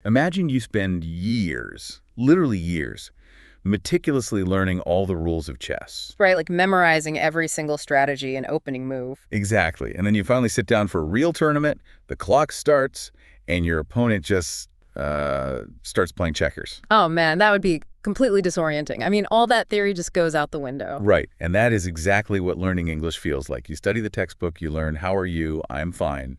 Imagine you spend years, literally years, meticulously learning all the rules of chess. Right, like memorizing every single strategy and opening move. Exactly. And then you finally sit down for a real tournament, the clock starts, and your opponent just starts playing checkers. Oh man, that would be completely disorienting. I mean, all that theory just goes out the window. Right. And that is exactly what learning English feels like. You study the textbook, you learn, how are you? I'm fine.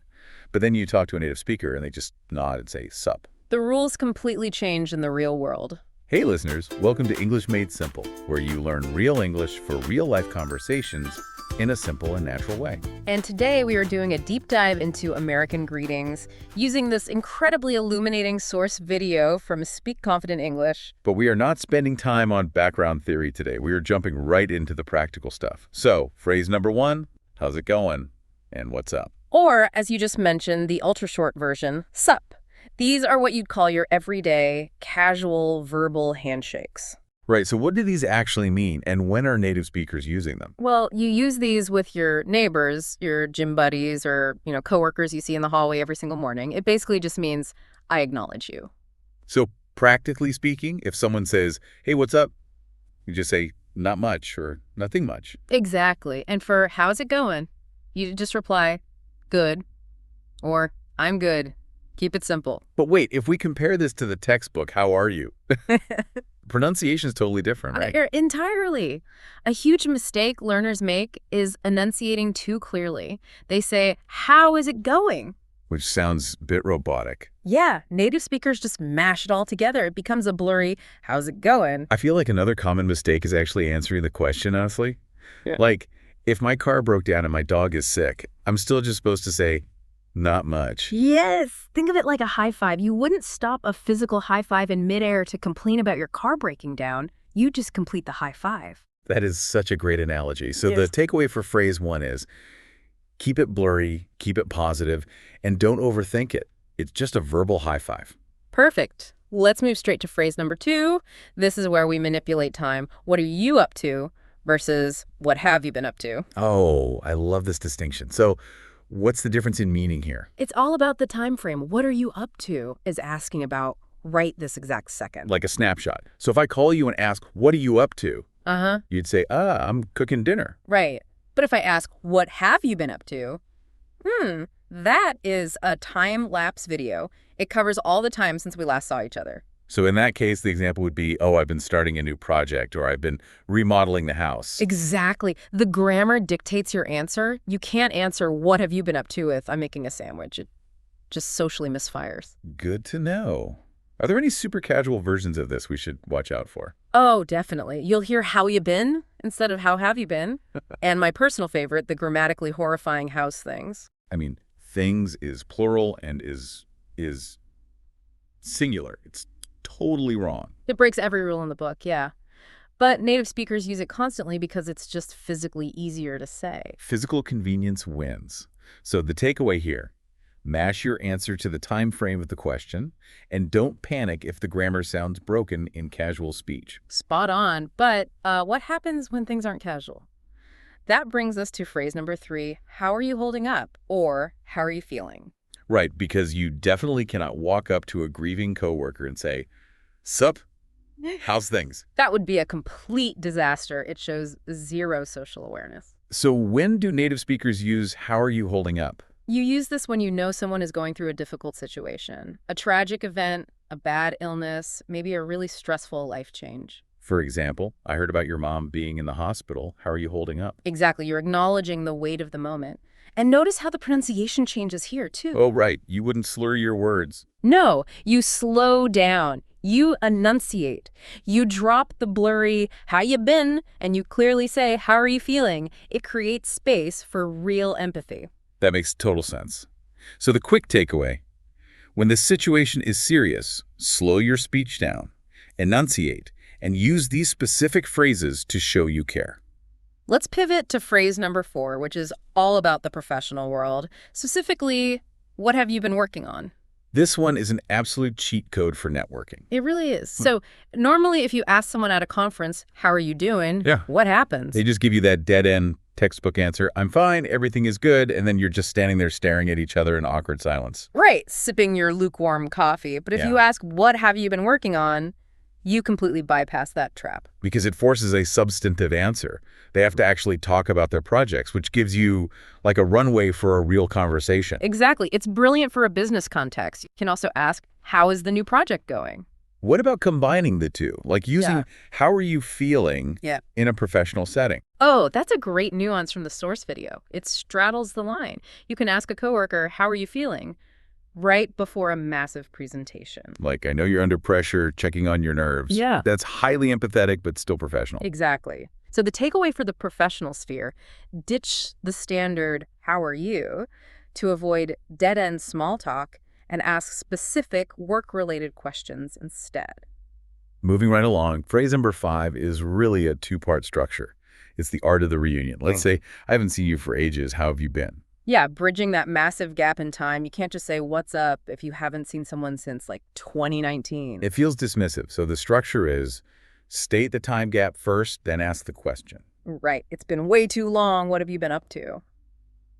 But then you talk to a native speaker and they just nod and say, sup. The rules completely change in the real world. Hey listeners, welcome to English Made Simple, where you learn real English for real-life conversations in a simple and natural way. And today we are doing a deep dive into American greetings using this incredibly illuminating source video from Speak Confident English. But we are not spending time on background theory today. We are jumping right into the practical stuff. So, phrase number 1, how's it going? And what's up? Or, as you just mentioned, the ultra-short version, sup. These are what you'd call your everyday, casual, verbal handshakes. Right, so what do these actually mean, and when are native speakers using them? Well, you use these with your neighbors, your gym buddies, or, coworkers you see in the hallway every single morning. It basically just means, I acknowledge you. So, practically speaking, if someone says, hey, what's up? You just say, not much, or nothing much. Exactly. And for how's it going? You just reply, good, or I'm good. Keep it simple. But wait, if we compare this to the textbook, how are you? Pronunciation is totally different, right? Entirely. A huge mistake learners make is enunciating too clearly. They say, how is it going? Which sounds a bit robotic. Yeah, native speakers just mash it all together. It becomes a blurry, how's it going? I feel like another common mistake is actually answering the question, honestly. Yeah. Like, if my car broke down and my dog is sick, I'm still just supposed to say, not much. Yes. Think of it like a high five. You wouldn't stop a physical high five in midair to complain about your car breaking down. You just complete the high five. That is such a great analogy. So the takeaway for phrase 1 is keep it blurry, keep it positive, and don't overthink it. It's just a verbal high five. Perfect. Let's move straight to phrase number 2. This is where we manipulate time. What are you up to versus what have you been up to? Oh, I love this distinction. So what's the difference in meaning here? It's all about the time frame. What are you up to is asking about right this exact second. Like a snapshot. So if I call you and ask, what are you up to? You'd say, I'm cooking dinner. Right. But if I ask, what have you been up to? That is a time-lapse video. It covers all the time since we last saw each other. So in that case, the example would be, I've been starting a new project, or I've been remodeling the house. Exactly. The grammar dictates your answer. You can't answer, what have you been up to with, I'm making a sandwich. It just socially misfires. Good to know. Are there any super casual versions of this we should watch out for? Oh, definitely. You'll hear how you been instead of how have you been. And my personal favorite, the grammatically horrifying house things. I mean, things is plural and is singular. It's totally wrong. It breaks every rule in the book, yeah. But native speakers use it constantly because it's just physically easier to say. Physical convenience wins. So the takeaway here, mash your answer to the time frame of the question, and don't panic if the grammar sounds broken in casual speech. Spot on. But what happens when things aren't casual? That brings us to phrase number 3, how are you holding up? Or how are you feeling? Right, because you definitely cannot walk up to a grieving coworker and say, sup? How's things? That would be a complete disaster. It shows zero social awareness. So when do native speakers use how are you holding up? You use this when you know someone is going through a difficult situation, a tragic event, a bad illness, maybe a really stressful life change. For example, I heard about your mom being in the hospital. How are you holding up? Exactly. You're acknowledging the weight of the moment. And notice how the pronunciation changes here, too. Oh, right. You wouldn't slur your words. No, you slow down. You enunciate. You drop the blurry, how you been? And you clearly say, how are you feeling? It creates space for real empathy. That makes total sense. So the quick takeaway, when the situation is serious, slow your speech down, enunciate, and use these specific phrases to show you care. Let's pivot to phrase number 4, which is all about the professional world. Specifically, what have you been working on? This one is an absolute cheat code for networking. It really is. So normally if you ask someone at a conference, how are you doing? Yeah. What happens? They just give you that dead-end Textbook answer, I'm fine, everything is good, and then you're just standing there staring at each other in awkward silence. Right, sipping your lukewarm coffee. But if you ask, what have you been working on, you completely bypass that trap. Because it forces a substantive answer. They have to actually talk about their projects, which gives you like a runway for a real conversation. Exactly. It's brilliant for a business context. You can also ask, how is the new project going? What about combining the two? Like using how are you feeling in a professional setting? Oh, that's a great nuance from the source video. It straddles the line. You can ask a coworker, how are you feeling? Right before a massive presentation. Like, I know you're under pressure, checking on your nerves. Yeah. That's highly empathetic, but still professional. Exactly. So the takeaway for the professional sphere, ditch the standard, how are you, to avoid dead-end small talk and ask specific work-related questions instead. Moving right along, phrase number 5 is really a two-part structure. It's the art of the reunion. Let's say, I haven't seen you for ages. How have you been? Yeah, bridging that massive gap in time. You can't just say, what's up, if you haven't seen someone since, like, 2019. It feels dismissive. So the structure is state the time gap first, then ask the question. Right. It's been way too long. What have you been up to?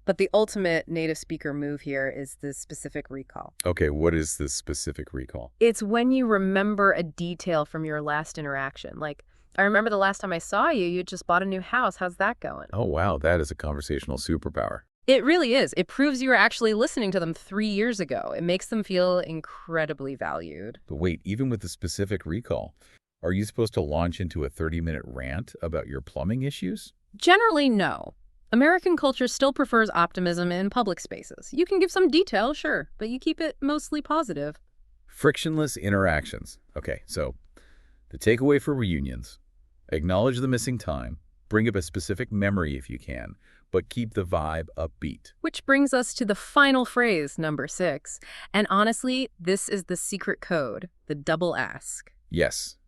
But the ultimate native speaker move here is the specific recall. Okay, what is this specific recall? It's when you remember a detail from your last interaction. Like, I remember the last time I saw you, you just bought a new house. How's that going? Oh, wow, that is a conversational superpower. It really is. It proves you were actually listening to them 3 years ago. It makes them feel incredibly valued. But wait, even with the specific recall, are you supposed to launch into a 30-minute rant about your plumbing issues? Generally, no. American culture still prefers optimism in public spaces. You can give some detail, sure, but you keep it mostly positive. Frictionless interactions. Okay, so the takeaway for reunions, acknowledge the missing time, bring up a specific memory if you can, but keep the vibe upbeat. Which brings us to the final phrase, number 6. And honestly, this is the secret code, the double ask. Yes,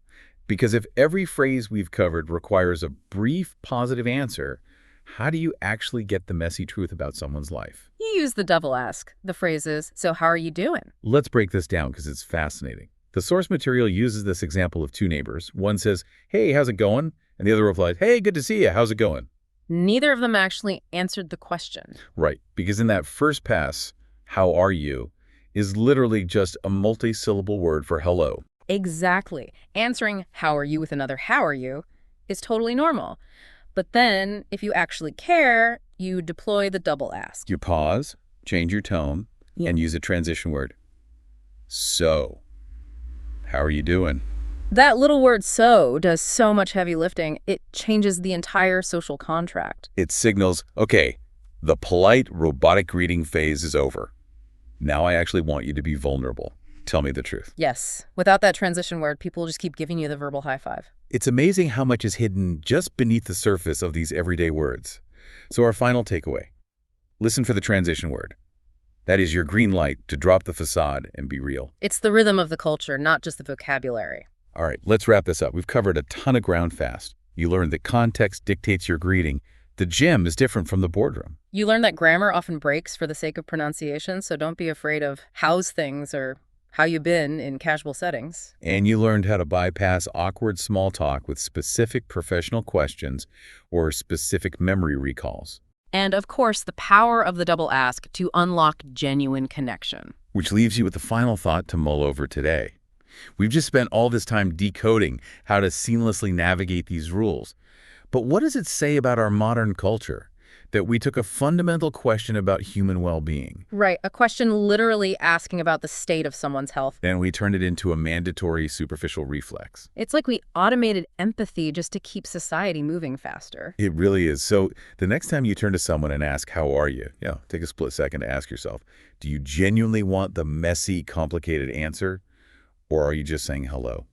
because if every phrase we've covered requires a brief positive answer, how do you actually get the messy truth about someone's life? You use the double ask. The phrase is, so how are you doing? Let's break this down because it's fascinating. The source material uses this example of two neighbors. One says, hey, how's it going? And the other replies, hey, good to see you. How's it going? Neither of them actually answered the question. Right, because in that first pass, how are you, is literally just a multi-syllable word for hello. Exactly. Answering how are you with another how are you is totally normal. But then, if you actually care, you deploy the double ask. You pause, change your tone, and use a transition word. So, how are you doing? That little word so does so much heavy lifting. It changes the entire social contract. It signals, okay, the polite robotic greeting phase is over. Now I actually want you to be vulnerable. Tell me the truth. Yes. Without that transition word, people will just keep giving you the verbal high five. It's amazing how much is hidden just beneath the surface of these everyday words. So our final takeaway. Listen for the transition word. That is your green light to drop the facade and be real. It's the rhythm of the culture, not just the vocabulary. All right, let's wrap this up. We've covered a ton of ground fast. You learned that context dictates your greeting. The gym is different from the boardroom. You learned that grammar often breaks for the sake of pronunciation, so don't be afraid of how's things or how you been in casual settings. And you learned how to bypass awkward small talk with specific professional questions or specific memory recalls. And of course, the power of the double ask to unlock genuine connection. Which leaves you with the final thought to mull over today. We've just spent all this time decoding how to seamlessly navigate these rules. But what does it say about our modern culture? That we took a fundamental question about human well-being. Right, a question literally asking about the state of someone's health. And we turned it into a mandatory superficial reflex. It's like we automated empathy just to keep society moving faster. It really is. So the next time you turn to someone and ask, how are you? Take a split second to ask yourself, do you genuinely want the messy, complicated answer? Or are you just saying hello?